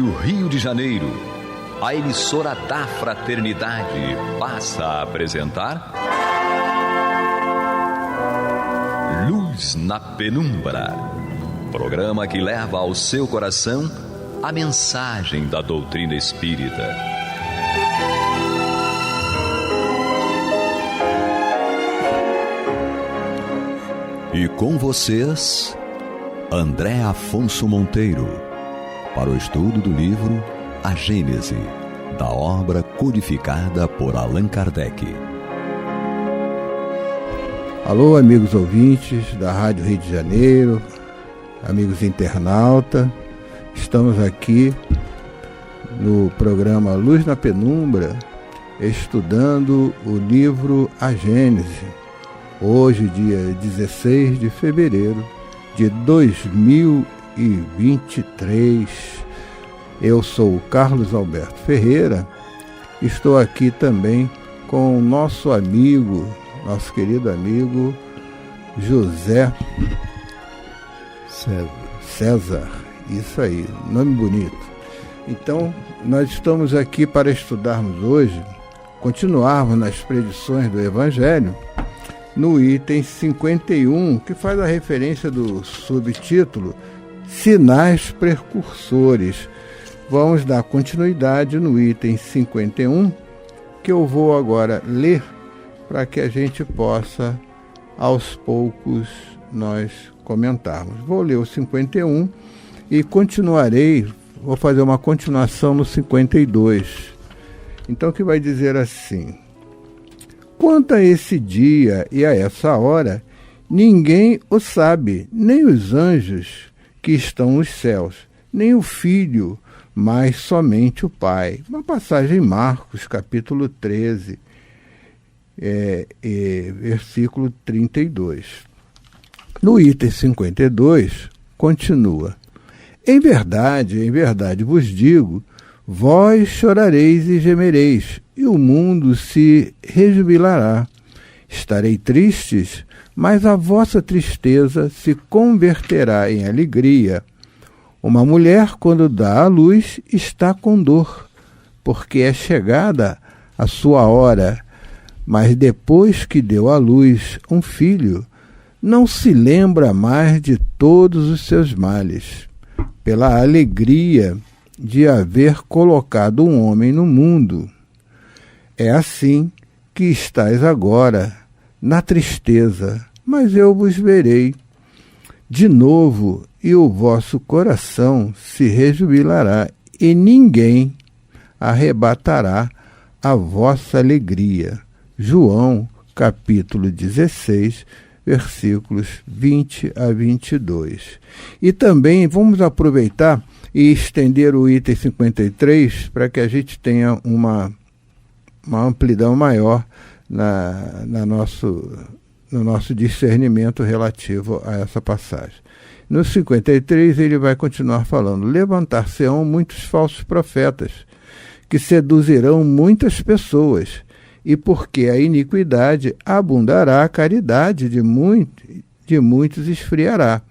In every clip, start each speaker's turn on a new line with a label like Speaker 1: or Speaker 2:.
Speaker 1: Rádio Rio de Janeiro, a emissora da Fraternidade, passa a apresentar Luz na Penumbra, programa que leva ao seu coração a mensagem da doutrina espírita. E com vocês, André Afonso Monteiro, para o estudo do livro A Gênese, da obra codificada por Allan Kardec.
Speaker 2: Alô, amigos ouvintes da Rádio Rio de Janeiro, amigos internautas, estamos aqui no programa Luz na Penumbra, estudando o livro A Gênese. Hoje, dia 16 de fevereiro de 2023, eu sou o Carlos Alberto Ferreira, estou aqui também com o nosso querido amigo José César, isso aí, nome bonito. Então, nós estamos aqui para estudarmos hoje, continuarmos nas predições do Evangelho, no item 51, que faz a referência do subtítulo Sinais Precursores. Vamos dar continuidade no item 51, que eu vou agora ler para que a gente possa, aos poucos, nós comentarmos. Vou ler o 51 e vou fazer uma continuação no 52. Então, que vai dizer assim: quanto a esse dia e a essa hora, ninguém o sabe, nem os anjos que estão nos céus, nem o Filho, mas somente o Pai. Uma passagem em Marcos, capítulo 13, versículo 32. No item 52, continua: em verdade vos digo, vós chorareis e gemereis, e o mundo se rejubilará. Estarei tristes, mas a vossa tristeza se converterá em alegria. Uma mulher, quando dá à luz, está com dor, porque é chegada a sua hora. Mas depois que deu à luz um filho, não se lembra mais de todos os seus males, pela alegria de haver colocado um homem no mundo. É assim que estáis agora, na tristeza, mas eu vos verei de novo, e o vosso coração se rejubilará, e ninguém arrebatará a vossa alegria. João, capítulo 16, versículos 20 a 22. E também vamos aproveitar e estender o item 53 para que a gente tenha uma amplidão maior no nosso discernimento relativo a essa passagem. No 53 ele vai continuar falando: levantar-se-ão muitos falsos profetas, que seduzirão muitas pessoas, e porque a iniquidade abundará, a caridade de muitos esfriará.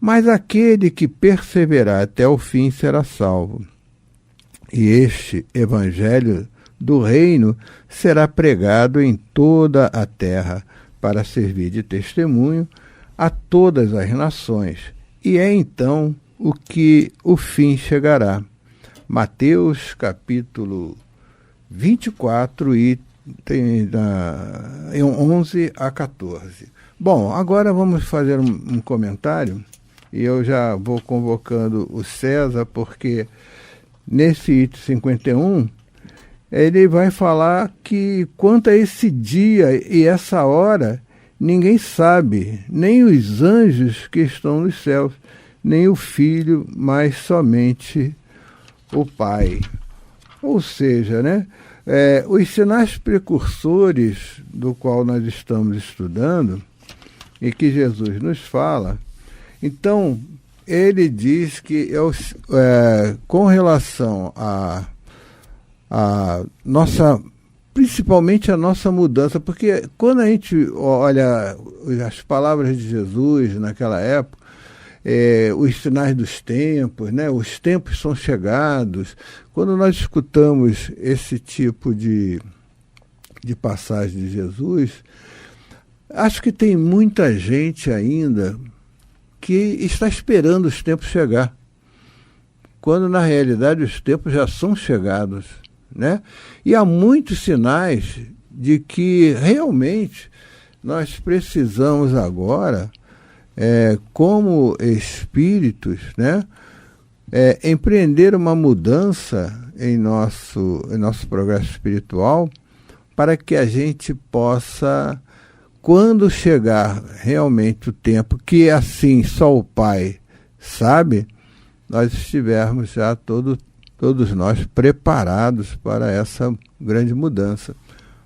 Speaker 2: Mas aquele que perseverar até o fim será salvo. E este evangelho do reino será pregado em toda a terra, para servir de testemunho a todas as nações. E é então que o fim chegará. Mateus capítulo 24, item 11 a 14. Bom, agora vamos fazer um comentário, e eu já vou convocando o César, porque nesse item 51, ele vai falar que quanto a esse dia e essa hora, ninguém sabe, nem os anjos que estão nos céus, nem o Filho, mas somente o Pai. Ou seja, os sinais precursores do qual nós estamos estudando e que Jesus nos fala, então ele diz que com relação a nossa, principalmente a nossa mudança, porque quando a gente olha as palavras de Jesus naquela época, os sinais dos tempos, né? Os tempos são chegados. Quando nós escutamos esse tipo de passagem de Jesus, acho que tem muita gente ainda que está esperando os tempos chegar, quando na realidade os tempos já são chegados, né? E há muitos sinais de que realmente nós precisamos agora, como espíritos, né, empreender uma mudança em nosso progresso espiritual, para que a gente possa, quando chegar realmente o tempo, que assim só o Pai sabe, nós estivermos já todos nós preparados para essa grande mudança.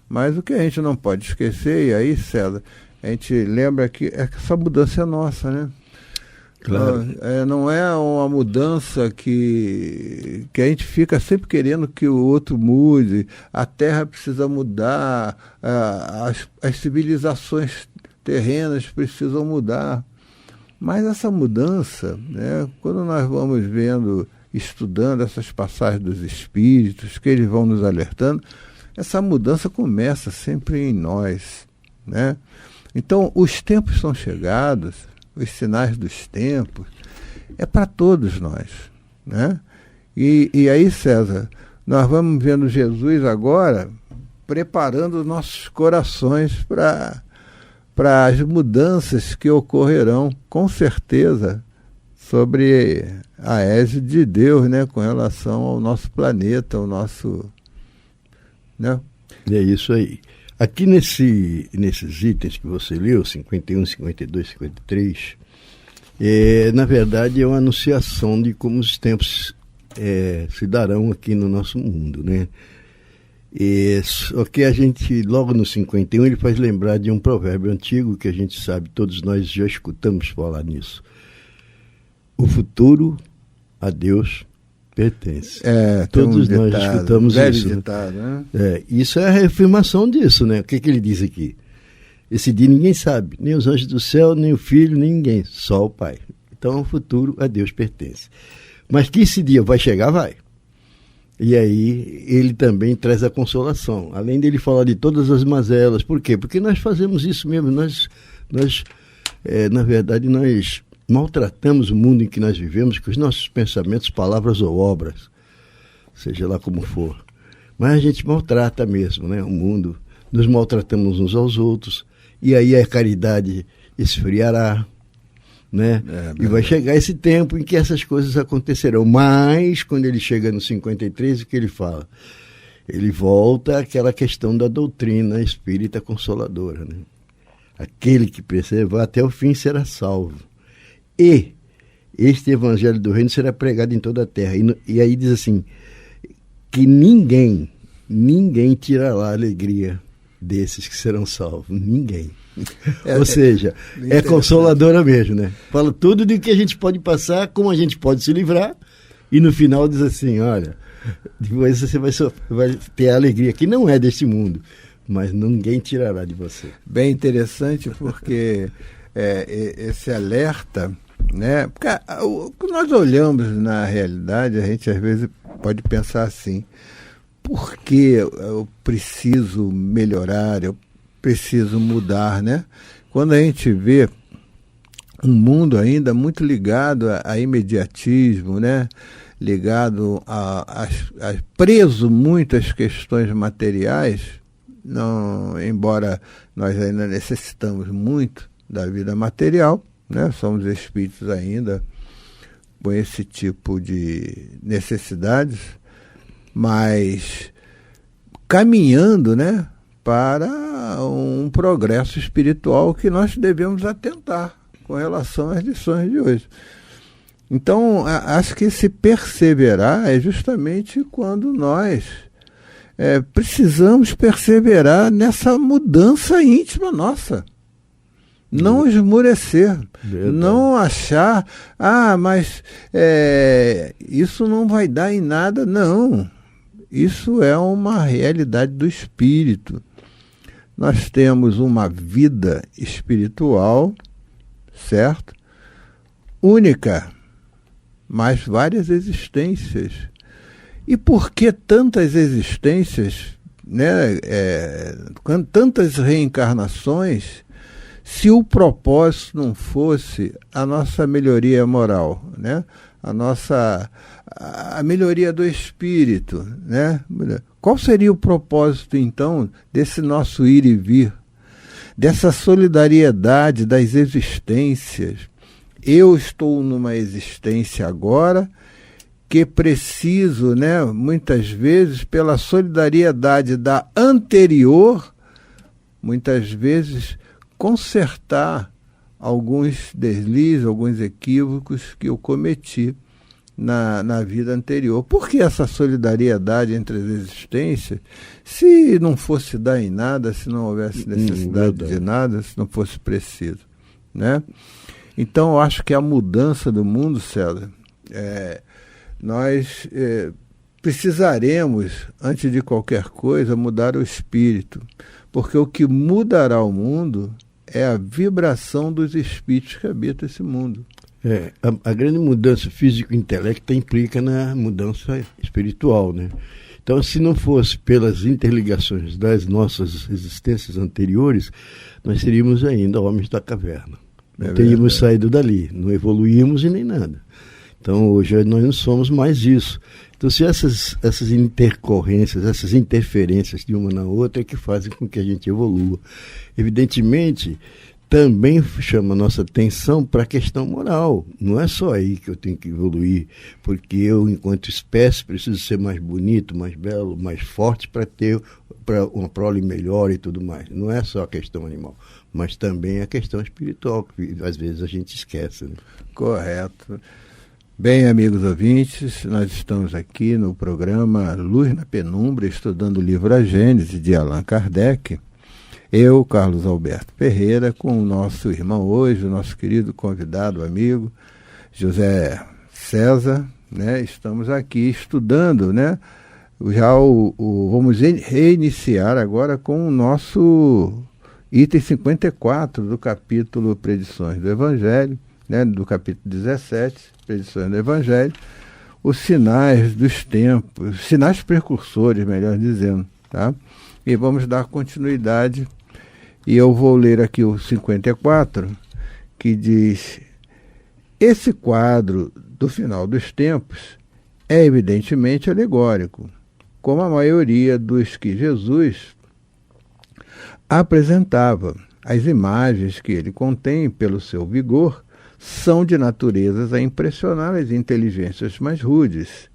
Speaker 2: Mas o que a gente não pode esquecer, e aí, César, a gente lembra que essa mudança é nossa, né?
Speaker 3: Claro.
Speaker 2: Não é uma mudança que a gente fica sempre querendo que o outro mude, a Terra precisa mudar, as civilizações terrenas precisam mudar. Mas essa mudança, né, quando nós vamos vendo, estudando essas passagens dos espíritos, que eles vão nos alertando, essa mudança começa sempre em nós, né? Então, os tempos são chegados, os sinais dos tempos, é para todos nós, né? E aí, César, nós vamos vendo Jesus agora preparando os nossos corações para as mudanças que ocorrerão, com certeza, sobre a égide de Deus, né, com relação ao nosso planeta, ao nosso... Né?
Speaker 3: É isso aí. Aqui nesses itens que você leu, 51, 52, 53, na verdade é uma anunciação de como os tempos se darão aqui no nosso mundo, né? Só que a gente, logo no 51, ele faz lembrar de um provérbio antigo que a gente sabe, todos nós já escutamos falar nisso. O futuro a Deus pertence. Todos nós escutamos isso.
Speaker 2: Ditado, né?
Speaker 3: Isso é a reafirmação disso, né? O que ele diz aqui? Esse dia ninguém sabe, nem os anjos do céu, nem o filho, nem ninguém, só o Pai. Então o futuro a Deus pertence. Mas que esse dia vai chegar, vai. E aí ele também traz a consolação. Além dele falar de todas as mazelas. Por quê? Porque nós fazemos isso mesmo. Nós na verdade, nós maltratamos o mundo em que nós vivemos com os nossos pensamentos, palavras ou obras, seja lá como for. Mas a gente maltrata mesmo, né, o mundo. Nos maltratamos uns aos outros. E aí a caridade esfriará, né? E vai chegar esse tempo em que essas coisas acontecerão. Mas, quando ele chega no 53, o que ele fala? Ele volta àquela questão da doutrina espírita consoladora, né? Aquele que perseverar até o fim será salvo. E este evangelho do reino será pregado em toda a terra. E aí diz assim, que ninguém tirará a alegria desses que serão salvos. Ninguém. Ou seja, é consoladora mesmo, né? Fala tudo de que a gente pode passar, como a gente pode se livrar, e no final diz assim, olha, depois você vai ter a alegria que não é deste mundo, mas ninguém tirará de você.
Speaker 2: Bem interessante, porque esse alerta, né? Porque quando nós olhamos na realidade, a gente às vezes pode pensar assim, por que eu preciso melhorar, eu preciso mudar, né? Quando a gente vê um mundo ainda muito ligado a imediatismo, né? Ligado preso muito às questões materiais, não, embora nós ainda necessitamos muito da vida material, né? Somos espíritos ainda com esse tipo de necessidades, mas caminhando, né, para um progresso espiritual que nós devemos atentar com relação às lições de hoje. Então, acho que se perseverar é justamente quando nós precisamos perseverar nessa mudança íntima nossa. Não esmorecer, não achar, mas isso não vai dar em nada. Não, isso é uma realidade do espírito. Nós temos uma vida espiritual, certo? única, mas várias existências. E por que tantas existências, né, tantas reencarnações, se o propósito não fosse a nossa melhoria moral, né? A melhoria do espírito, né? Qual seria o propósito, então, desse nosso ir e vir, dessa solidariedade das existências? Eu estou numa existência agora que preciso, né, muitas vezes, pela solidariedade da anterior, muitas vezes, consertar alguns deslizes, alguns equívocos que eu cometi na vida anterior. Por que essa solidariedade entre as existências, se não fosse dar em nada, se não houvesse necessidade de nada, se não fosse preciso, né? Então, eu acho que a mudança do mundo, César, nós precisaremos, antes de qualquer coisa, mudar o espírito, porque o que mudará o mundo é a vibração dos espíritos que habitam esse mundo.
Speaker 3: A grande mudança físico-intelecta implica na mudança espiritual, né? Então, se não fosse pelas interligações das nossas existências anteriores, nós seríamos ainda homens da caverna. Não teríamos saído dali, não evoluímos e nem nada. Então, hoje nós não somos mais isso. Então, se essas intercorrências, essas interferências de uma na outra é que fazem com que a gente evolua. Evidentemente, também chama a nossa atenção para a questão moral. Não é só aí que eu tenho que evoluir, porque eu, enquanto espécie, preciso ser mais bonito, mais belo, mais forte para ter uma prole melhor e tudo mais. Não é só a questão animal, mas também a questão espiritual, que às vezes a gente esquece, né?
Speaker 2: Correto. Bem, amigos ouvintes, nós estamos aqui no programa Luz na Penumbra, estudando o livro A Gênese, de Allan Kardec. Eu, Carlos Alberto Ferreira, com o nosso irmão hoje, o nosso querido convidado, amigo, José César, né? Estamos aqui estudando, né? Vamos reiniciar agora com o nosso item 54 do capítulo Predições do Evangelho, né? Do capítulo 17, Predições do Evangelho, os sinais dos tempos, sinais precursores, melhor dizendo, tá? E vamos dar continuidade. E eu vou ler aqui o 54, que diz: esse quadro do final dos tempos é evidentemente alegórico, como a maioria dos que Jesus apresentava. As imagens que ele contém, pelo seu vigor, são de naturezas a impressionar as inteligências mais rudes,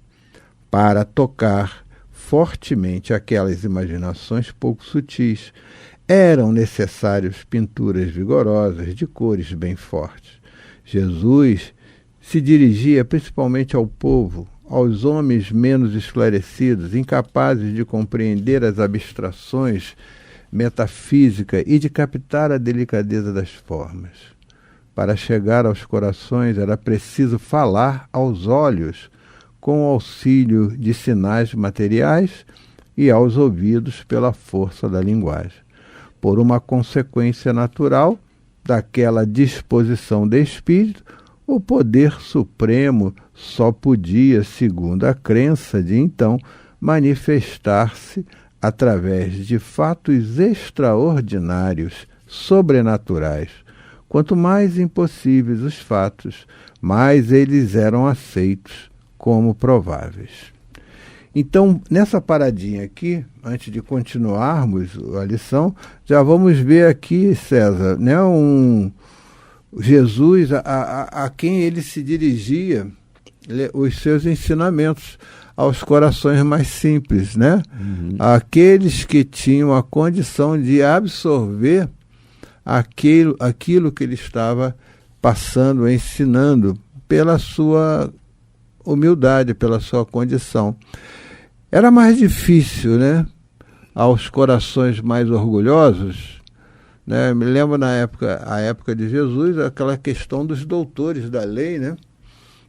Speaker 2: para tocar fortemente aquelas imaginações pouco sutis. Eram necessárias pinturas vigorosas, de cores bem fortes. Jesus se dirigia principalmente ao povo, aos homens menos esclarecidos, incapazes de compreender as abstrações metafísicas e de captar a delicadeza das formas. Para chegar aos corações era preciso falar aos olhos, com o auxílio de sinais materiais, e aos ouvidos pela força da linguagem. Por uma consequência natural daquela disposição de espírito, o poder supremo só podia, segundo a crença de então, manifestar-se através de fatos extraordinários, sobrenaturais. Quanto mais impossíveis os fatos, mais eles eram aceitos como prováveis. Então, nessa paradinha aqui, antes de continuarmos a lição, já vamos ver aqui, César, né, Jesus a quem ele se dirigia, os seus ensinamentos aos corações mais simples, né? Aqueles que tinham a condição de absorver aquilo que ele estava passando, ensinando, pela sua humildade, pela sua condição. Era mais difícil, né, aos corações mais orgulhosos, né? Me lembro a época de Jesus, aquela questão dos doutores da lei, né,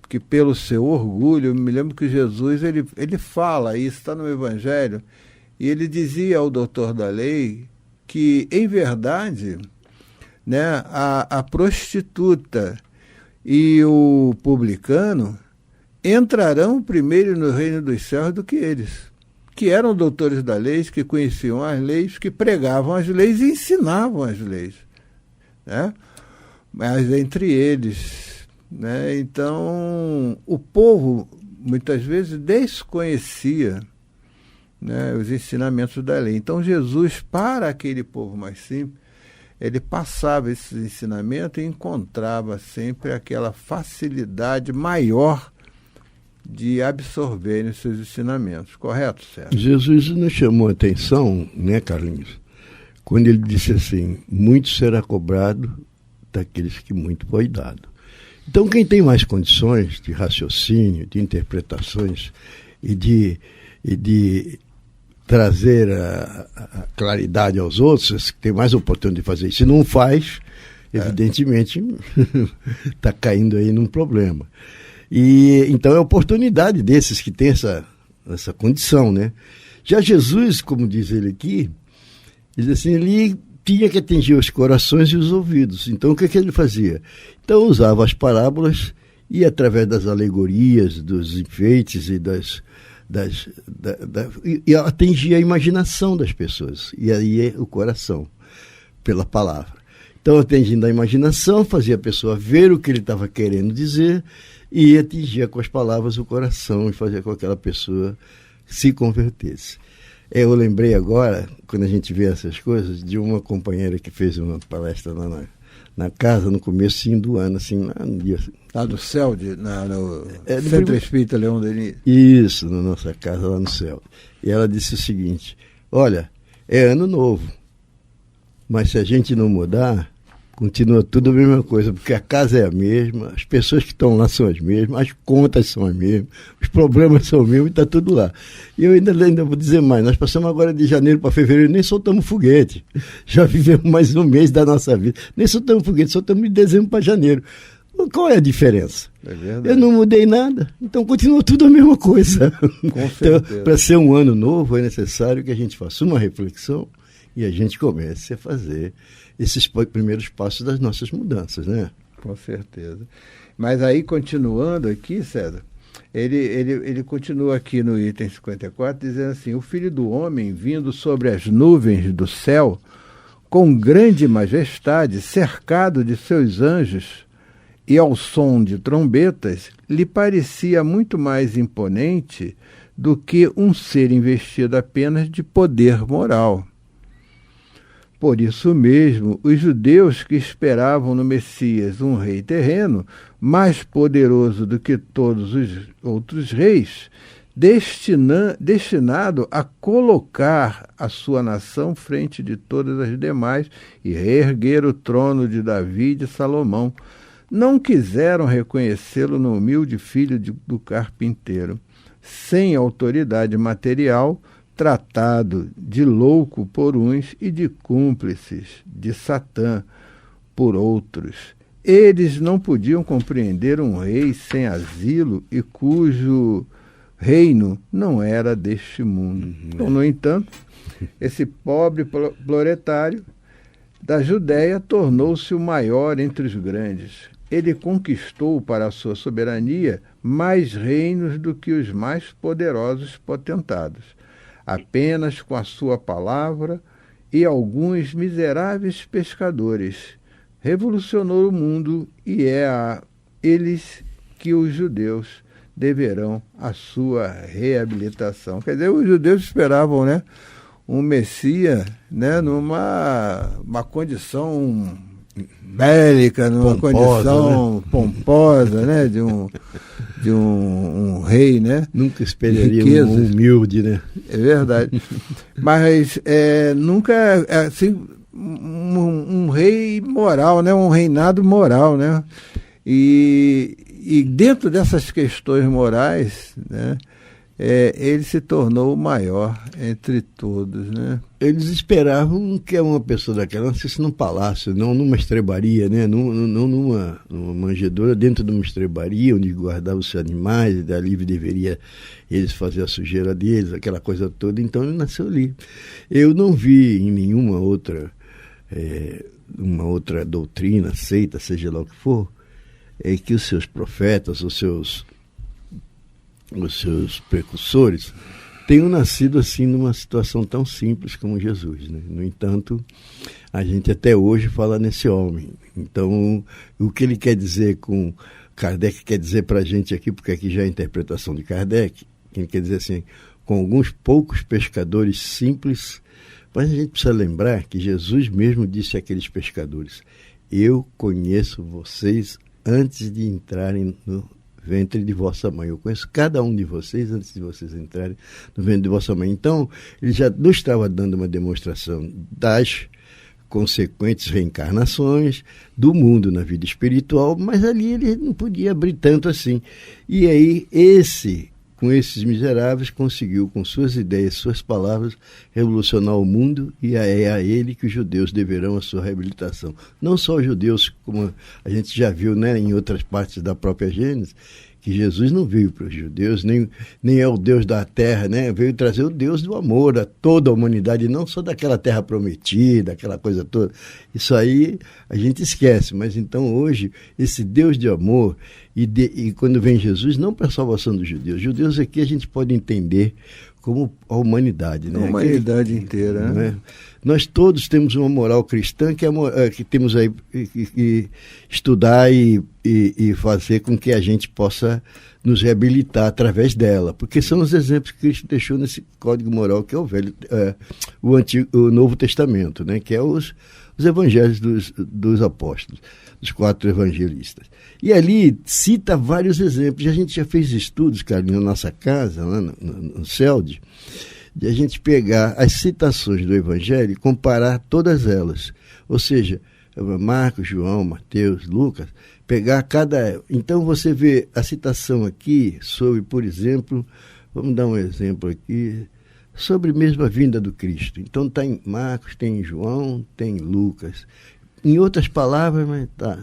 Speaker 2: que pelo seu orgulho, me lembro que Jesus, ele fala, isso está no Evangelho, e ele dizia ao doutor da lei que, em verdade, né, a prostituta e o publicano entrarão primeiro no reino dos céus do que eles, que eram doutores da lei, que conheciam as leis, que pregavam as leis e ensinavam as leis, né? Mas entre eles, né? Então, o povo muitas vezes desconhecia, né, os ensinamentos da lei. Então, Jesus, para aquele povo mais simples, ele passava esses ensinamentos e encontrava sempre aquela facilidade maior de absorverem os seus ensinamentos. Correto, Sérgio?
Speaker 3: Jesus nos chamou a atenção, né, Carlinhos, quando ele disse assim: muito será cobrado daqueles que muito foi dado. Então, quem tem mais condições de raciocínio, de interpretações e de trazer a claridade aos outros, que tem mais oportunidade de fazer isso, se não faz, evidentemente está caindo aí num problema. E então é oportunidade desses que têm essa condição, né? Já Jesus, como diz ele aqui, diz assim, ele tinha que atingir os corações e os ouvidos. Então o que ele fazia? Então usava as parábolas e através das alegorias, dos enfeites e e atingia a imaginação das pessoas, e aí o coração, pela palavra. Então, atingindo a imaginação, fazia a pessoa ver o que ele estava querendo dizer e atingia com as palavras o coração e fazia com que aquela pessoa se convertesse. Eu lembrei agora, quando a gente vê essas coisas, de uma companheira que fez uma palestra lá na casa, no comecinho do ano, assim, no dia...
Speaker 2: Lá do céu, no Centro Espírita Leão Denis.
Speaker 3: Isso, na nossa casa lá no céu. E ela disse o seguinte: olha, é ano novo, mas se a gente não mudar, continua tudo a mesma coisa, porque a casa é a mesma, as pessoas que estão lá são as mesmas, as contas são as mesmas, os problemas são os mesmos e está tudo lá. E eu ainda vou dizer mais, nós passamos agora de janeiro para fevereiro, nem soltamos foguete, já vivemos mais um mês da nossa vida, nem soltamos foguete, soltamos de dezembro para janeiro. Qual é a diferença?
Speaker 2: É verdade.
Speaker 3: Eu não mudei nada, então continua tudo a mesma coisa. Então, para ser um ano novo, é necessário que a gente faça uma reflexão e a gente comece a fazer esses primeiros passos das nossas mudanças, né?
Speaker 2: Com certeza. Mas aí, continuando aqui, César, ele continua aqui no item 54, dizendo assim: o Filho do Homem, vindo sobre as nuvens do céu, com grande majestade, cercado de seus anjos, e ao som de trombetas, lhe parecia muito mais imponente do que um ser investido apenas de poder moral. Por isso mesmo, os judeus que esperavam no Messias um rei terreno, mais poderoso do que todos os outros reis, destinado a colocar a sua nação frente de todas as demais e reerguer o trono de Davi e de Salomão, não quiseram reconhecê-lo no humilde filho do carpinteiro, sem autoridade material, tratado de louco por uns e de cúmplices de Satã por outros. Eles não podiam compreender um rei sem asilo e cujo reino não era deste mundo. Então, no entanto, esse pobre proletário da Judéia tornou-se o maior entre os grandes. Ele conquistou para a sua soberania mais reinos do que os mais poderosos potentados. Apenas com a sua palavra e alguns miseráveis pescadores revolucionou o mundo, e é a eles que os judeus deverão a sua reabilitação. Quer dizer, os judeus esperavam, né, um Messias, né, numa condição bélica, numa condição, né, pomposa, né, de um rei, né?
Speaker 3: Nunca esperaria um humilde, né?
Speaker 2: É verdade. Mas nunca, assim, um rei moral, né? Um reinado moral, né? E dentro dessas questões morais, né, ele se tornou o maior entre todos, né?
Speaker 3: Eles esperavam que uma pessoa daquela nascesse num palácio, não numa estrebaria, né? Não numa manjedoura, dentro de uma estrebaria, onde guardavam os animais, e dali deveria eles fazer a sujeira deles, aquela coisa toda. Então ele nasceu ali. Eu não vi em nenhuma outra, uma outra doutrina, seita, seja lá o que for, é que os seus profetas, os seus precursores, tenham nascido assim numa situação tão simples como Jesus, né? No entanto, a gente até hoje fala nesse homem. Então, o que ele quer dizer com Kardec, quer dizer para a gente aqui, porque aqui já é a interpretação de Kardec, ele quer dizer assim, com alguns poucos pescadores simples, mas a gente precisa lembrar que Jesus mesmo disse àqueles pescadores: eu conheço vocês antes de entrarem no ventre de vossa mãe. Eu conheço cada um de vocês antes de vocês entrarem no ventre de vossa mãe. Então, ele já nos estava dando uma demonstração das consequentes reencarnações do mundo na vida espiritual, mas ali ele não podia abrir tanto assim. E aí, com esses miseráveis, conseguiu, com suas ideias, suas palavras, revolucionar o mundo, e é a ele que os judeus deverão a sua reabilitação. Não só os judeus, como a gente já viu, né, em outras partes da própria Gênesis, que Jesus não veio para os judeus, nem é o Deus da terra, né? Veio trazer o Deus do amor a toda a humanidade, não só daquela terra prometida, aquela coisa toda. Isso aí a gente esquece, mas então hoje, esse Deus de amor, e quando vem Jesus, não para a salvação dos judeus. Os judeus aqui a gente pode entender como a humanidade, né?
Speaker 2: A humanidade inteira, né?
Speaker 3: Nós todos temos uma moral cristã que temos aí que estudar e fazer com que a gente possa nos reabilitar através dela, porque são os exemplos que Cristo deixou nesse código moral que é o Novo Testamento, né? Que é os evangelhos dos apóstolos, dos 4 evangelistas. E ali cita vários exemplos. A gente já fez estudos, cara, na nossa casa, lá no CELD, de a gente pegar as citações do Evangelho e comparar todas elas. Ou seja, Marcos, João, Mateus, Lucas, pegar cada... Então você vê a citação aqui sobre, por exemplo, vamos dar um exemplo aqui, sobre mesmo a vinda do Cristo. Então está em Marcos, tem em João, tem em Lucas. Em outras palavras, mas tá,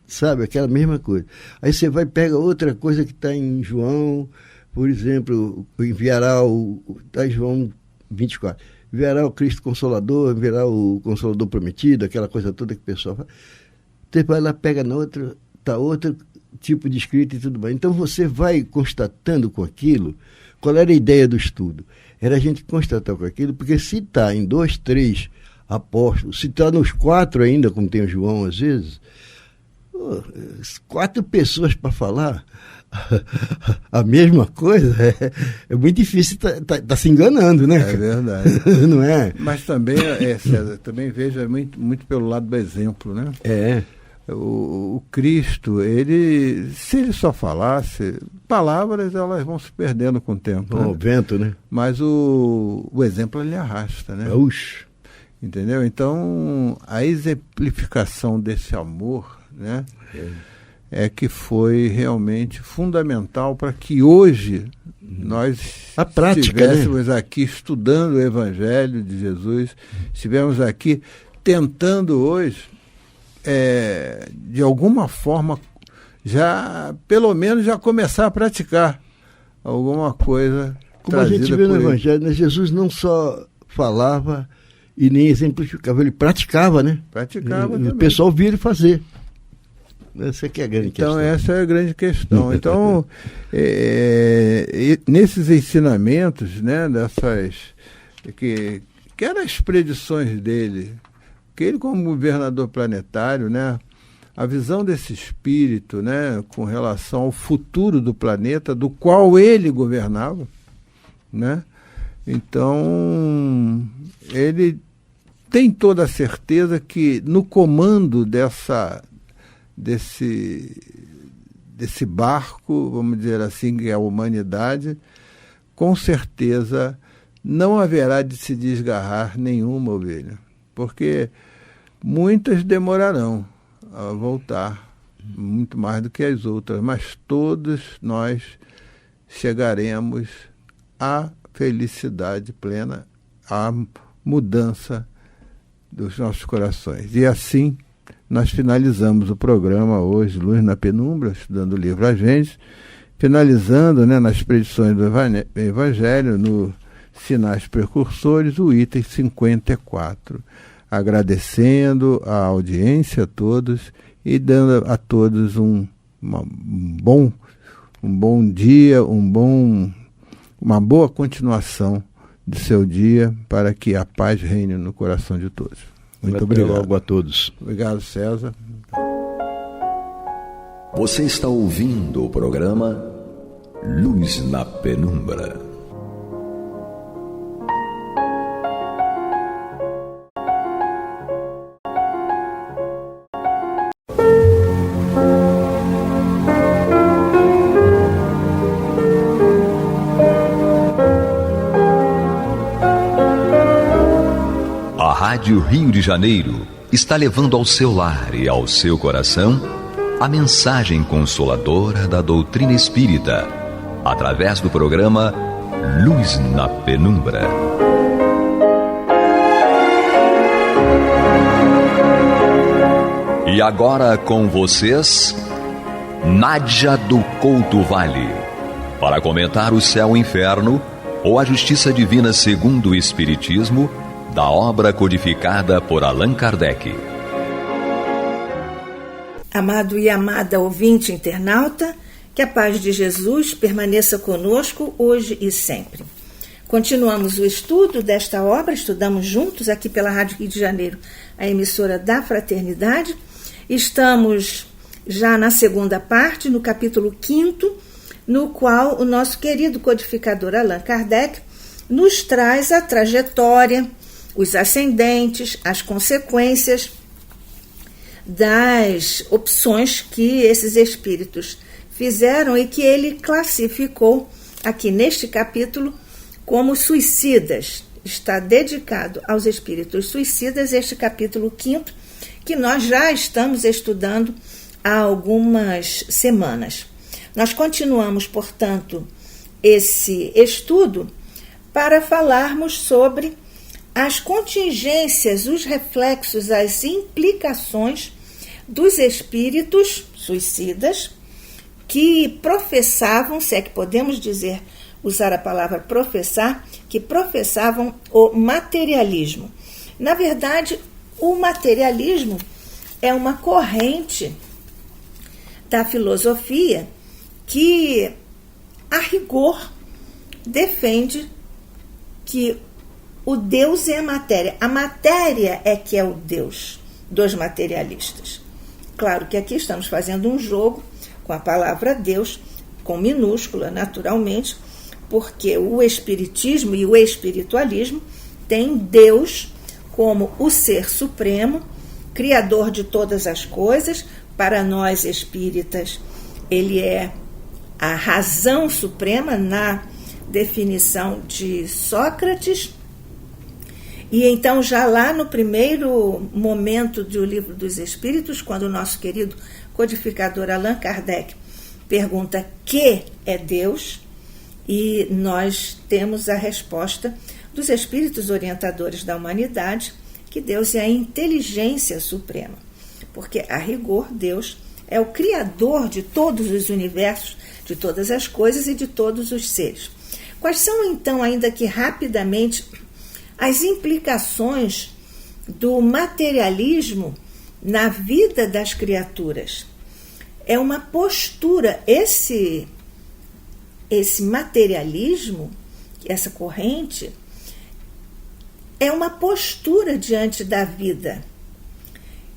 Speaker 3: sabe, aquela mesma coisa. Aí você vai e pega outra coisa que está em João, por exemplo, está em João 24, enviará o Cristo Consolador, enviará o Consolador Prometido, aquela coisa toda que o pessoal fala. Você vai lá, pega na outra, está outro tipo de escrita e tudo mais. Então você vai constatando com aquilo. Qual era a ideia do estudo? Era a gente constatar com aquilo, porque se está em 2, 3 apóstolos, se está nos 4 ainda, como tem o João às vezes, 4 pessoas para falar a mesma coisa, é muito difícil, tá se enganando, né?
Speaker 2: É verdade.
Speaker 3: Não é?
Speaker 2: Mas também, César, também veja muito pelo lado do exemplo, né? O Cristo, se ele só falasse, palavras elas vão se perdendo com o tempo.
Speaker 3: O vento, né?
Speaker 2: Mas o exemplo ele arrasta, né?
Speaker 3: Uxi.
Speaker 2: Entendeu? Então, a exemplificação desse amor, né? É que foi realmente fundamental para que hoje nós estivéssemos aqui estudando o Evangelho de Jesus, estivemos aqui tentando hoje, de alguma forma, pelo menos já começar a praticar alguma coisa.
Speaker 3: Como a gente vê no Evangelho, né? Jesus não só falava e nem exemplificava, ele praticava, né?
Speaker 2: Praticava
Speaker 3: também. O pessoal via ele fazer. Essa que é a grande questão.
Speaker 2: Então, essa é a grande questão. Então, nesses ensinamentos, né, que eram as predições dele, que ele como governador planetário, né, a visão desse espírito, né, com relação ao futuro do planeta, do qual ele governava, né? Então, ele tem toda a certeza que no comando desse barco, vamos dizer assim, que é a humanidade, com certeza não haverá de se desgarrar nenhuma ovelha, porque muitas demorarão a voltar, muito mais do que as outras, mas todos nós chegaremos à felicidade plena, à mudança dos nossos corações. E assim nós finalizamos o programa hoje, Luz na Penumbra, estudando o livro A Gênesis, finalizando, né, nas predições do Evangelho, no Sinais Precursores, o item 54. Agradecendo a audiência a todos e dando a todos um um bom dia, uma boa continuação de seu dia, para que a paz reine no coração de todos. Muito obrigado.
Speaker 3: Até logo a todos.
Speaker 2: Obrigado, César.
Speaker 1: Você está ouvindo o programa Luz na Penumbra. A Rádio Rio de Janeiro está levando ao seu lar e ao seu coração a mensagem consoladora da doutrina espírita, através do programa Luz na Penumbra. E agora com vocês, Nádia do Couto Vale, para comentar o céu e inferno ou a justiça divina segundo o Espiritismo, da obra codificada por Allan Kardec.
Speaker 4: Amado e amada ouvinte internauta, que a paz de Jesus permaneça conosco hoje e sempre. Continuamos o estudo desta obra, estudamos juntos aqui pela Rádio Rio de Janeiro, a emissora da Fraternidade. Estamos já na segunda parte, no capítulo 5º, no qual o nosso querido codificador Allan Kardec nos traz a trajetória, os ascendentes, as consequências das opções que esses espíritos fizeram e que ele classificou aqui neste capítulo como suicidas. Está dedicado aos espíritos suicidas este capítulo 5º, que nós já estamos estudando há algumas semanas. Nós continuamos, portanto, esse estudo para falarmos sobre as contingências, os reflexos, as implicações dos espíritos suicidas que professavam, se é que podemos dizer, usar a palavra professar, que professavam o materialismo. Na verdade, o materialismo é uma corrente da filosofia que, a rigor, defende que o Deus é a matéria. A matéria é que é o Deus dos materialistas. Claro que aqui estamos fazendo um jogo com a palavra Deus, com minúscula, naturalmente, porque o espiritismo e o espiritualismo têm Deus como o ser supremo, criador de todas as coisas. Para nós espíritas, ele é a razão suprema na definição de Sócrates. E então, já lá no primeiro momento do Livro dos Espíritos, quando o nosso querido codificador Allan Kardec pergunta que é Deus, e nós temos a resposta dos espíritos orientadores da humanidade, que Deus é a inteligência suprema, porque, a rigor, Deus é o criador de todos os universos, de todas as coisas e de todos os seres. Quais são, então, ainda que rapidamente, as implicações do materialismo na vida das criaturas? É uma postura, esse materialismo, essa corrente, é uma postura diante da vida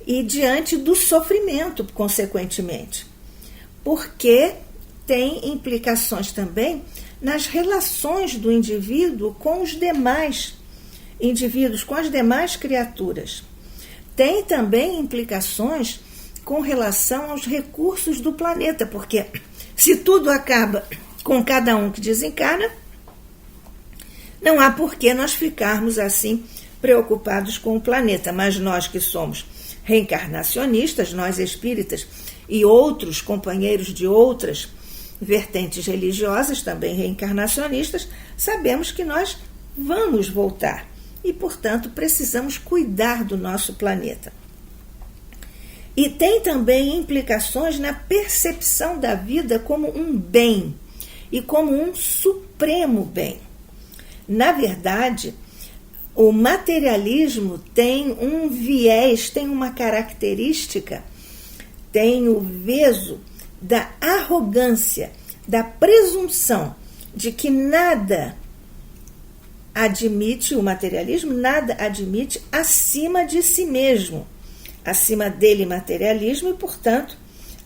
Speaker 4: e diante do sofrimento, consequentemente, porque tem implicações também nas relações do indivíduo com os demais indivíduos, com as demais criaturas. Tem também implicações com relação aos recursos do planeta, porque se tudo acaba com cada um que desencarna, não há por que nós ficarmos assim preocupados com o planeta, mas nós que somos reencarnacionistas, nós espíritas e outros companheiros de outras vertentes religiosas, também reencarnacionistas, sabemos que nós vamos voltar e, portanto, precisamos cuidar do nosso planeta. E tem também implicações na percepção da vida como um bem e como um supremo bem. Na verdade, o materialismo tem um viés, tem uma característica, tem o veso da arrogância, da presunção de que nada admite, o materialismo nada admite acima de si mesmo, acima dele materialismo e, portanto,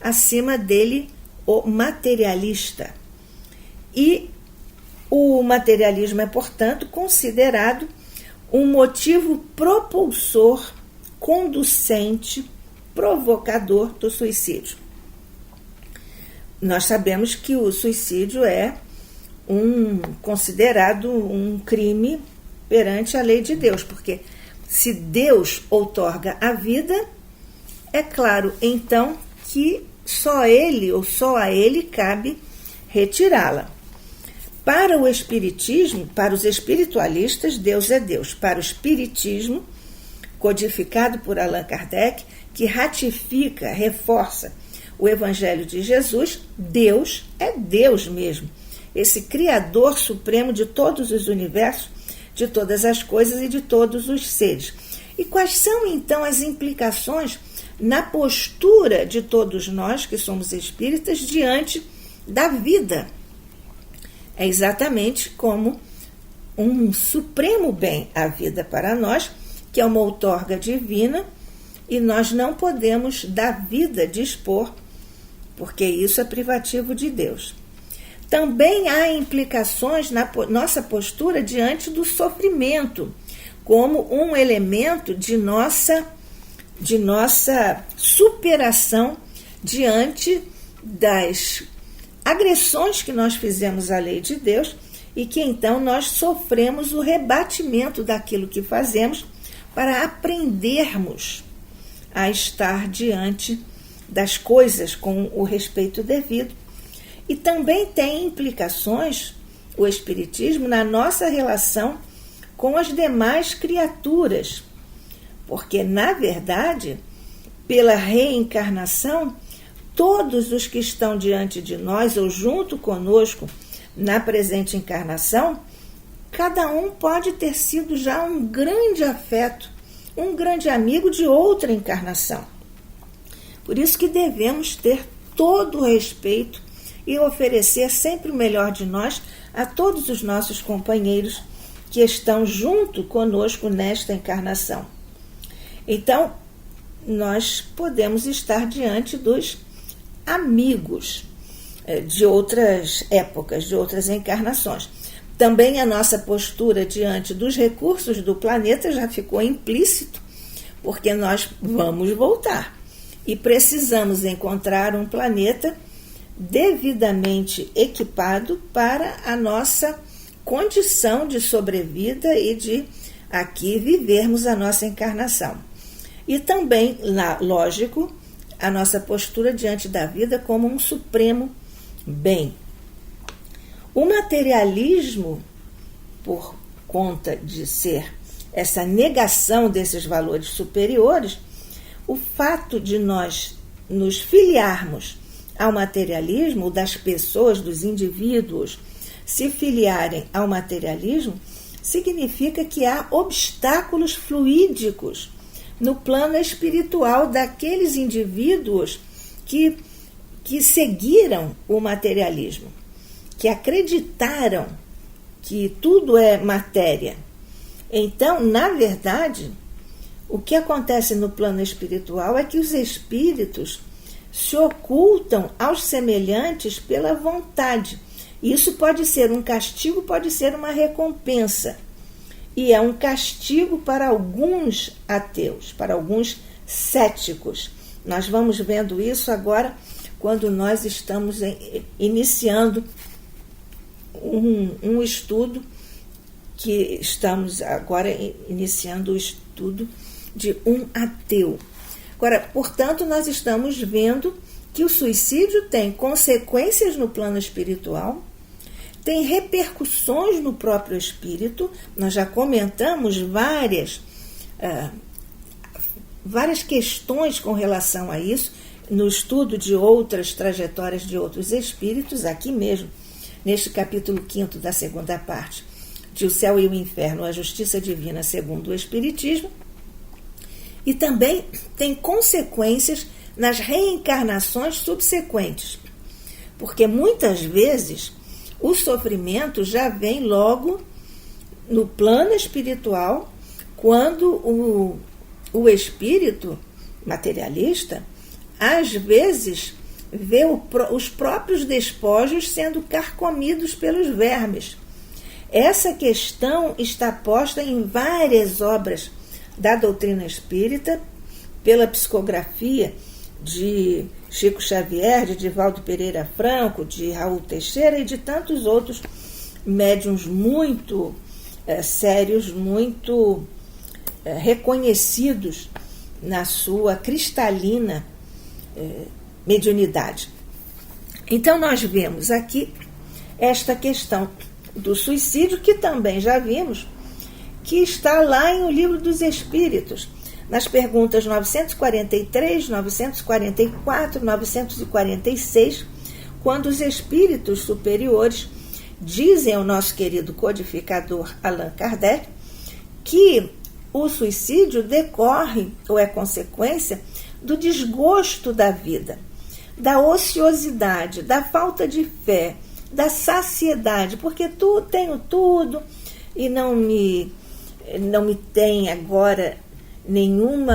Speaker 4: acima dele o materialista. E o materialismo é, portanto, considerado um motivo propulsor, conducente, provocador do suicídio. Nós sabemos que o suicídio é considerado um crime perante a lei de Deus, porque se Deus outorga a vida, é claro, então, que só ele ou só a ele cabe retirá-la. Para o espiritismo, para os espiritualistas, Deus é Deus. Para o espiritismo, codificado por Allan Kardec, que ratifica, reforça o Evangelho de Jesus, Deus é Deus mesmo. Esse Criador supremo de todos os universos, de todas as coisas e de todos os seres. E quais são, então, as implicações na postura de todos nós, que somos espíritas, diante da vida? É exatamente como um supremo bem a vida para nós, que é uma outorga divina, e nós não podemos da vida dispor, porque isso é privativo de Deus. Também há implicações na nossa postura diante do sofrimento, como um elemento de nossa superação diante das agressões que nós fizemos à lei de Deus e que então nós sofremos o rebatimento daquilo que fazemos para aprendermos a estar diante das coisas com o respeito devido. E também tem implicações, o Espiritismo, na nossa relação com as demais criaturas, porque, na verdade, pela reencarnação, todos os que estão diante de nós ou junto conosco na presente encarnação, cada um pode ter sido já um grande afeto, um grande amigo de outra encarnação. Por isso que devemos ter todo o respeito e oferecer sempre o melhor de nós a todos os nossos companheiros que estão junto conosco nesta encarnação. Então, nós podemos estar diante dos amigos de outras épocas, de outras encarnações. Também a nossa postura diante dos recursos do planeta já ficou implícito, porque nós vamos voltar e precisamos encontrar um planeta devidamente equipado para a nossa condição de sobrevida e de aqui vivermos a nossa encarnação. E também, lógico, a nossa postura diante da vida como um supremo bem. O materialismo, por conta de ser essa negação desses valores superiores, o fato de nós nos filiarmos ao materialismo, das pessoas, dos indivíduos, se filiarem ao materialismo, significa que há obstáculos fluídicos no plano espiritual daqueles indivíduos que seguiram o materialismo, que acreditaram que tudo é matéria. Então, na verdade, o que acontece no plano espiritual é que os espíritos se ocultam aos semelhantes pela vontade. Isso pode ser um castigo, pode ser uma recompensa. E é um castigo para alguns ateus, para alguns céticos. Nós vamos vendo isso agora quando nós estamos iniciando um estudo, que estamos agora iniciando o estudo de um ateu. Agora, portanto, nós estamos vendo que o suicídio tem consequências no plano espiritual, tem repercussões no próprio espírito. Nós já comentamos várias questões com relação a isso, no estudo de outras trajetórias de outros espíritos, aqui mesmo, neste capítulo 5º da segunda parte, de O Céu e o Inferno, a Justiça Divina segundo o Espiritismo. E também tem consequências nas reencarnações subsequentes. Porque muitas vezes o sofrimento já vem logo no plano espiritual, quando o espírito materialista, às vezes, vê os próprios despojos sendo carcomidos pelos vermes. Essa questão está posta em várias obras da doutrina espírita, pela psicografia de Chico Xavier, de Divaldo Pereira Franco, de Raul Teixeira e de tantos outros médiuns muito sérios, muito reconhecidos na sua cristalina mediunidade. Então nós vemos aqui esta questão do suicídio, que também já vimos, que está lá em O Livro dos Espíritos, nas perguntas 943, 944, 946, quando os espíritos superiores dizem ao nosso querido codificador Allan Kardec que o suicídio decorre ou é consequência do desgosto da vida, da ociosidade, da falta de fé, da saciedade, porque tenho tudo e não me tem agora nenhum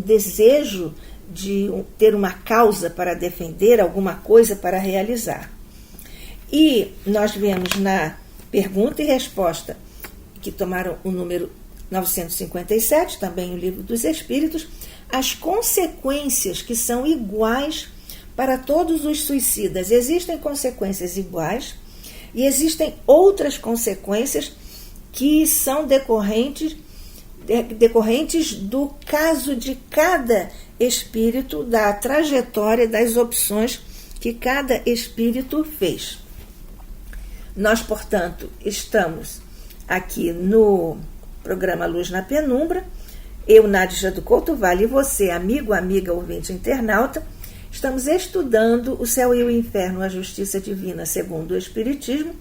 Speaker 4: desejo de ter uma causa para defender, alguma coisa para realizar. E nós vemos na pergunta e resposta, que tomaram o número 957, também o Livro dos Espíritos, as consequências que são iguais para todos os suicidas. Existem consequências iguais e existem outras consequências que são decorrentes do caso de cada espírito, da trajetória, das opções que cada espírito fez. Nós, portanto, estamos aqui no programa Luz na Penumbra, eu, Nádia do Couto Vale, e você, amigo, amiga, ouvinte, internauta, estamos estudando o céu e o inferno, a justiça divina segundo o Espiritismo.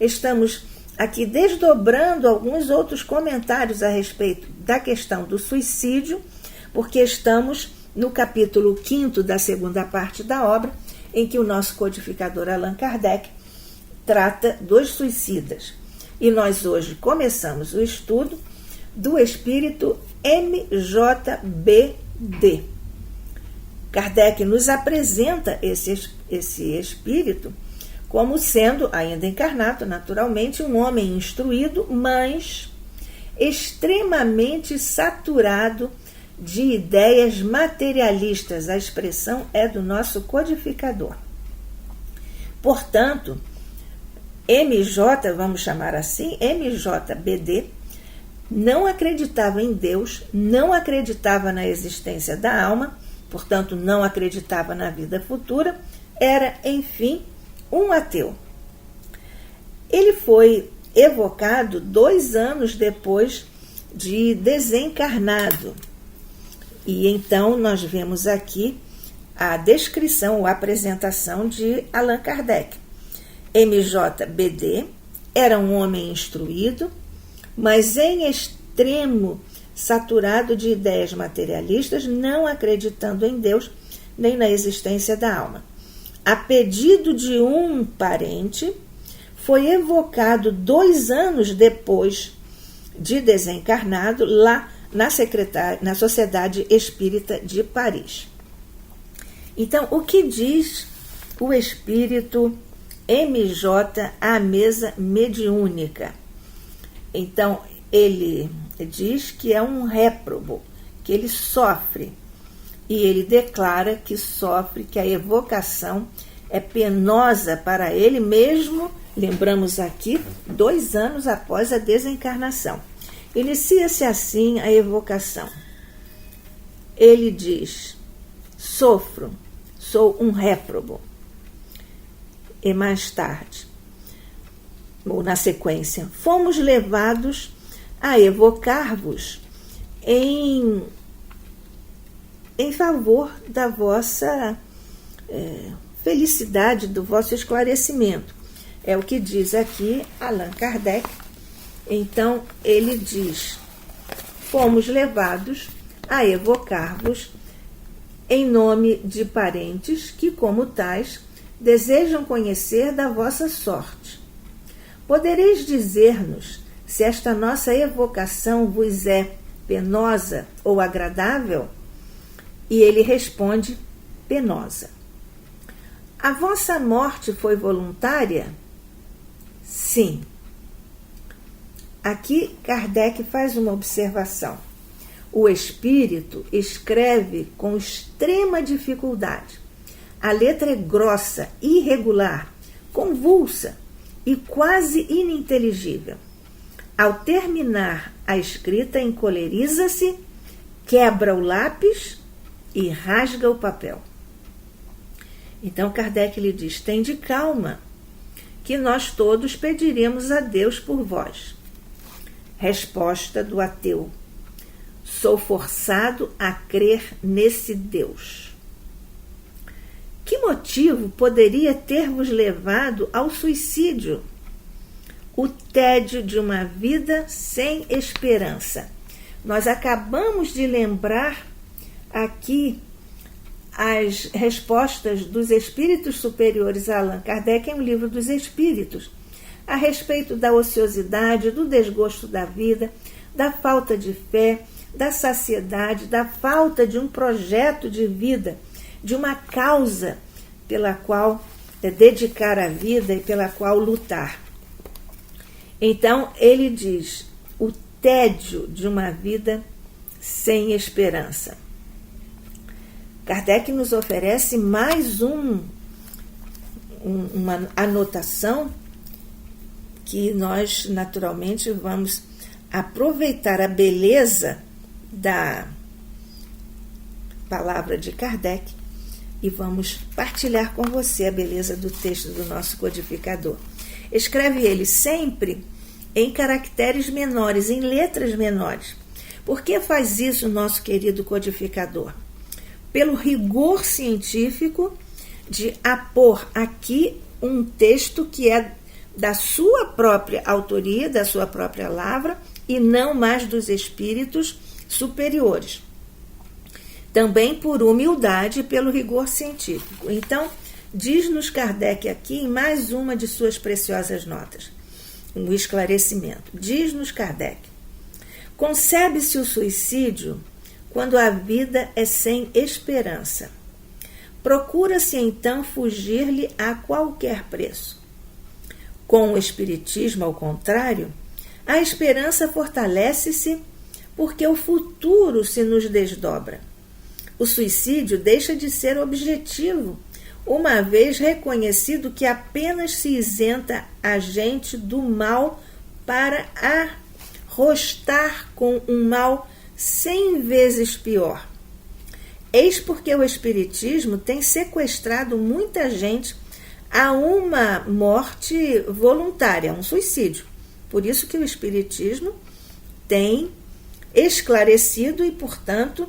Speaker 4: Estamos aqui desdobrando alguns outros comentários a respeito da questão do suicídio, porque estamos no capítulo 5º da segunda parte da obra, em que o nosso codificador Allan Kardec trata dos suicidas. E nós hoje começamos o estudo do espírito MJBD. Kardec nos apresenta esse espírito como sendo, ainda encarnado, naturalmente, um homem instruído, mas extremamente saturado de ideias materialistas. A expressão é do nosso codificador. Portanto, MJ, vamos chamar assim, MJBD, não acreditava em Deus, não acreditava na existência da alma, portanto, não acreditava na vida futura, era, enfim, um ateu. Ele foi evocado 2 anos depois de desencarnado. E então nós vemos aqui a descrição, a apresentação de Allan Kardec. MJBD era um homem instruído, mas em extremo saturado de ideias materialistas, não acreditando em Deus nem na existência da alma. A pedido de um parente, foi evocado 2 anos depois de desencarnado, lá na Sociedade Espírita de Paris. Então, o que diz o espírito MJ à mesa mediúnica? Então, ele diz que é um réprobo, que ele sofre, e ele declara que sofre, que a evocação é penosa para ele mesmo, lembramos aqui, 2 anos após a desencarnação. Inicia-se assim a evocação. Ele diz: sofro, sou um réprobo. E mais tarde, ou na sequência, fomos levados a evocar-vos em favor da vossa felicidade, do vosso esclarecimento. É o que diz aqui Allan Kardec. Então, ele diz: fomos levados a evocar-vos em nome de parentes que, como tais, desejam conhecer da vossa sorte. Podereis dizer-nos se esta nossa evocação vos é penosa ou agradável? E ele responde: penosa. A vossa morte foi voluntária? Sim. Aqui Kardec faz uma observação. O espírito escreve com extrema dificuldade. A letra é grossa, irregular, convulsa e quase ininteligível. Ao terminar a escrita, encoleriza-se, quebra o lápis e rasga o papel. Então Kardec lhe diz: tende calma, que nós todos pediremos a Deus por vós. Resposta do ateu: sou forçado a crer nesse Deus. Que motivo poderia ter-vos levado ao suicídio? O tédio de uma vida sem esperança. Nós acabamos de lembrar aqui as respostas dos espíritos superiores a Allan Kardec em um livro dos Espíritos, a respeito da ociosidade, do desgosto da vida, da falta de fé, da saciedade, da falta de um projeto de vida, de uma causa pela qual dedicar a vida e pela qual lutar. Então, ele diz: o tédio de uma vida sem esperança. Kardec nos oferece mais uma anotação que nós, naturalmente, vamos aproveitar a beleza da palavra de Kardec e vamos partilhar com você a beleza do texto do nosso codificador. Escreve ele sempre em caracteres menores, em letras menores. Por que faz isso o nosso querido codificador? Pelo rigor científico de apor aqui um texto que é da sua própria autoria, da sua própria lavra, e não mais dos espíritos superiores. Também por humildade e pelo rigor científico. Então, diz-nos Kardec aqui em mais uma de suas preciosas notas, um esclarecimento. Diz-nos Kardec: concebe-se o suicídio quando a vida é sem esperança. Procura-se então fugir-lhe a qualquer preço. Com o espiritismo, ao contrário, a esperança fortalece-se porque o futuro se nos desdobra. O suicídio deixa de ser objetivo, uma vez reconhecido que apenas se isenta a gente do mal para arrostar com um mal 100 vezes pior. Eis porque o espiritismo tem sequestrado muita gente a uma morte voluntária, um suicídio. Por isso que o espiritismo tem esclarecido e, portanto,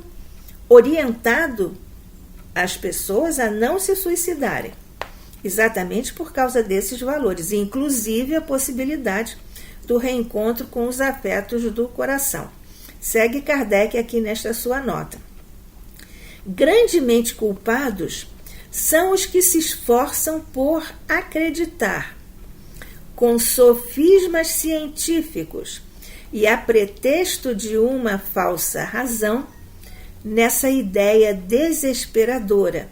Speaker 4: orientado as pessoas a não se suicidarem, exatamente por causa desses valores, inclusive a possibilidade do reencontro com os afetos do coração. Segue Kardec aqui nesta sua nota. Grandemente culpados são os que se esforçam por acreditar, com sofismas científicos e a pretexto de uma falsa razão, nessa ideia desesperadora,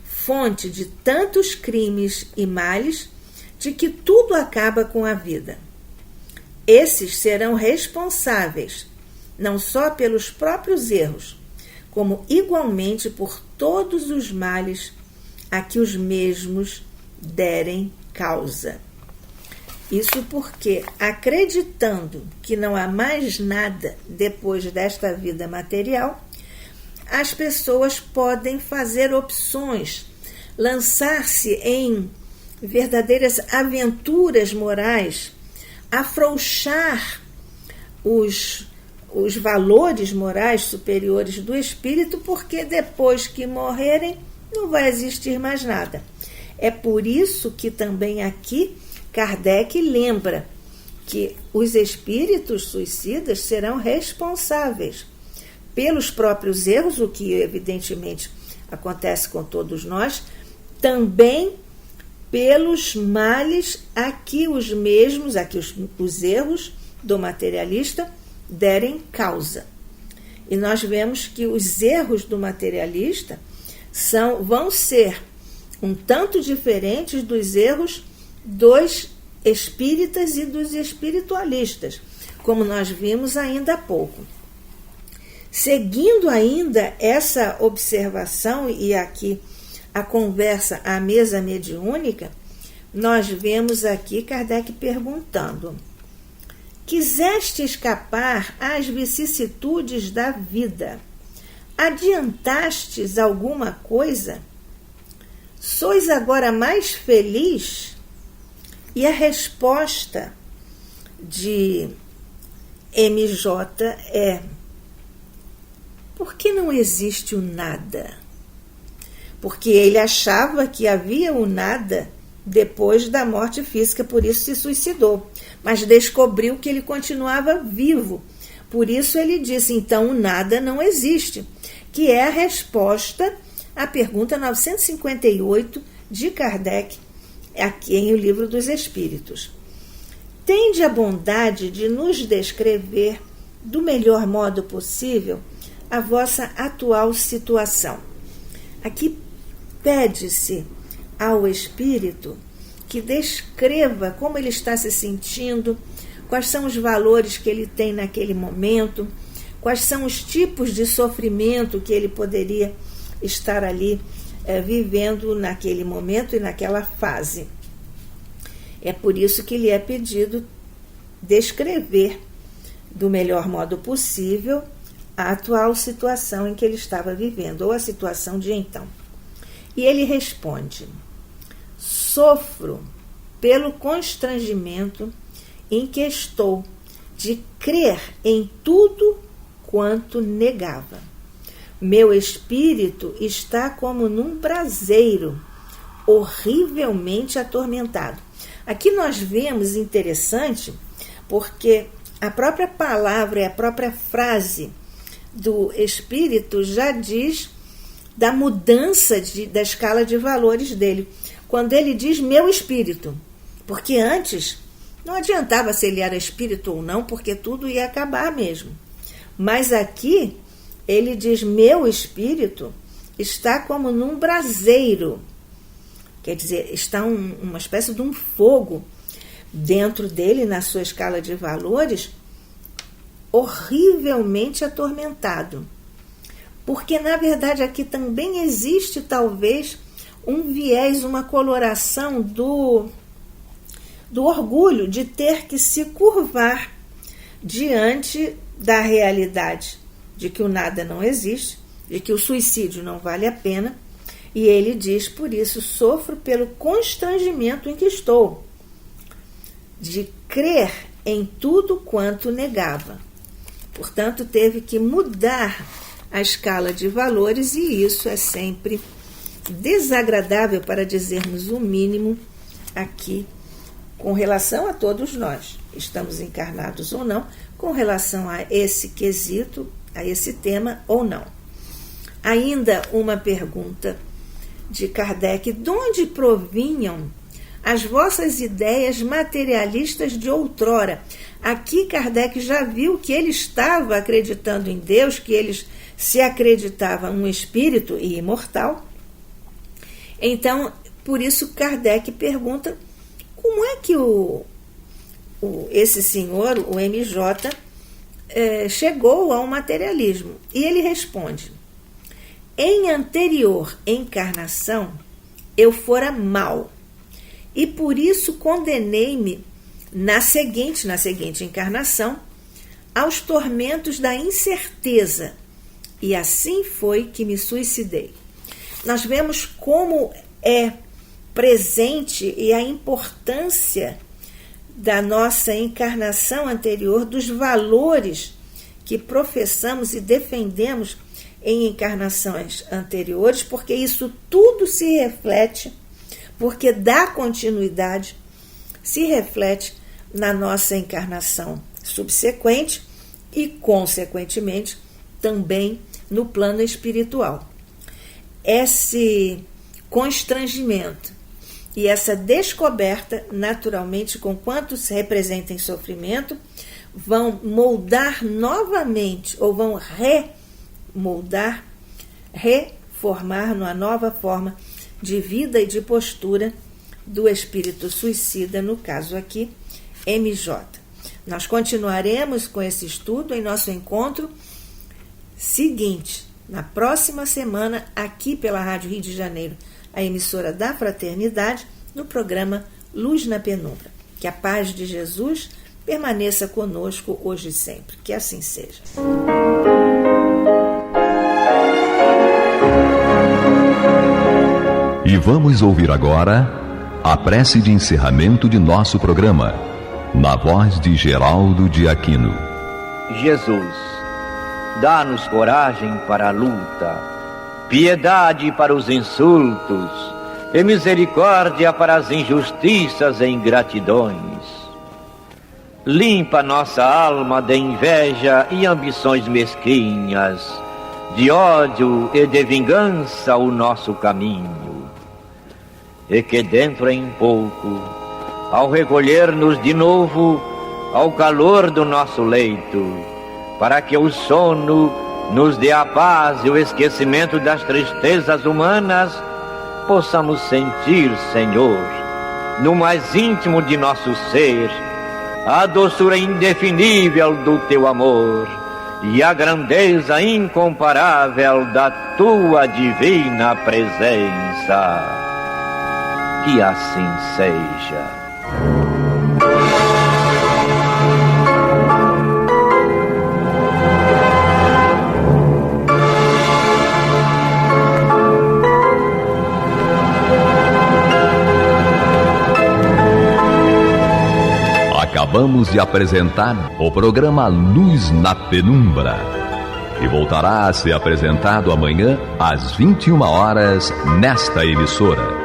Speaker 4: fonte de tantos crimes e males, de que tudo acaba com a vida. Esses serão responsáveis, não só pelos próprios erros, como igualmente por todos os males a que os mesmos derem causa. Isso porque, acreditando que não há mais nada depois desta vida material, as pessoas podem fazer opções, lançar-se em verdadeiras aventuras morais, afrouxar os valores morais superiores do espírito, porque depois que morrerem não vai existir mais nada. É por isso que também aqui Kardec lembra que os espíritos suicidas serão responsáveis pelos próprios erros, o que evidentemente acontece com todos nós, também pelos males a que os erros do materialista derem causa. E nós vemos que os erros do materialista vão ser um tanto diferentes dos erros dos espíritas e dos espiritualistas, como nós vimos ainda há pouco. Seguindo ainda essa observação e aqui a conversa à mesa mediúnica, nós vemos aqui Kardec perguntando: quiseste escapar às vicissitudes da vida? Adiantastes alguma coisa? Sois agora mais feliz? E a resposta de MJ é: porque não existe o nada? Porque ele achava que havia o nada depois da morte física, por isso se suicidou. Mas descobriu que ele continuava vivo. Por isso ele disse, então o nada não existe, que é a resposta à pergunta 958 de Kardec, aqui em O Livro dos Espíritos. Tende a bondade de nos descrever do melhor modo possível a vossa atual situação. Aqui pede-se ao espírito que descreva como ele está se sentindo, quais são os valores que ele tem naquele momento, quais são os tipos de sofrimento que ele poderia estar ali vivendo naquele momento e naquela fase. É por isso que lhe é pedido descrever do melhor modo possível a atual situação em que ele estava vivendo, ou a situação de então. E ele responde: sofro pelo constrangimento em que estou de crer em tudo quanto negava. Meu espírito está como num braseiro, horrivelmente atormentado. Aqui nós vemos interessante, porque a própria palavra e a própria frase do espírito já diz da mudança da escala de valores dele. Quando ele diz meu espírito, porque antes não adiantava se ele era espírito ou não, porque tudo ia acabar mesmo. Mas aqui ele diz meu espírito está como num braseiro, quer dizer, está uma espécie de um fogo dentro dele, na sua escala de valores, horrivelmente atormentado. Porque, na verdade, aqui também existe, talvez, um viés, uma coloração do orgulho de ter que se curvar diante da realidade de que o nada não existe, de que o suicídio não vale a pena, e ele diz, por isso, sofro pelo constrangimento em que estou, de crer em tudo quanto negava. Portanto, teve que mudar a escala de valores, e isso é sempre desagradável, para dizermos o mínimo, aqui, com relação a todos nós, estamos encarnados ou não, com relação a esse quesito, a esse tema ou não. Ainda uma pergunta de Kardec: de onde provinham as vossas ideias materialistas de outrora? Aqui Kardec já viu que ele estava acreditando em Deus, que ele se acreditava um espírito e imortal. Então, por isso Kardec pergunta como é que esse senhor, o MJ, chegou ao materialismo. E ele responde: em anterior encarnação eu fora mau, e por isso condenei-me na seguinte encarnação aos tormentos da incerteza, e assim foi que me suicidei. Nós vemos como é presente e a importância da nossa encarnação anterior, dos valores que professamos e defendemos em encarnações anteriores, porque isso tudo se reflete, porque dá continuidade, se reflete na nossa encarnação subsequente e, consequentemente, também no plano espiritual. Esse constrangimento e essa descoberta, naturalmente, com quanto se representa em sofrimento, vão moldar novamente, ou vão remoldar, reformar numa nova forma de vida e de postura do espírito suicida, no caso aqui, MJ. Nós continuaremos com esse estudo em nosso encontro seguinte, na próxima semana, aqui pela Rádio Rio de Janeiro, a emissora da Fraternidade, no programa Luz na Penumbra. Que a paz de Jesus permaneça conosco hoje e sempre. Que assim seja.
Speaker 1: E vamos ouvir agora a prece de encerramento de nosso programa, na voz de Geraldo de Aquino.
Speaker 5: Jesus, dá-nos coragem para a luta, piedade para os insultos e misericórdia para as injustiças e ingratidões. Limpa nossa alma de inveja e ambições mesquinhas, de ódio e de vingança o nosso caminho. E que dentro em pouco, ao recolher-nos de novo ao calor do nosso leito, para que o sono nos dê a paz e o esquecimento das tristezas humanas, possamos sentir, Senhor, no mais íntimo de nosso ser, a doçura indefinível do Teu amor e a grandeza incomparável da Tua divina presença. Que assim seja.
Speaker 1: Acabamos de apresentar o programa Luz na Penumbra, que voltará a ser apresentado amanhã às 21 horas nesta emissora.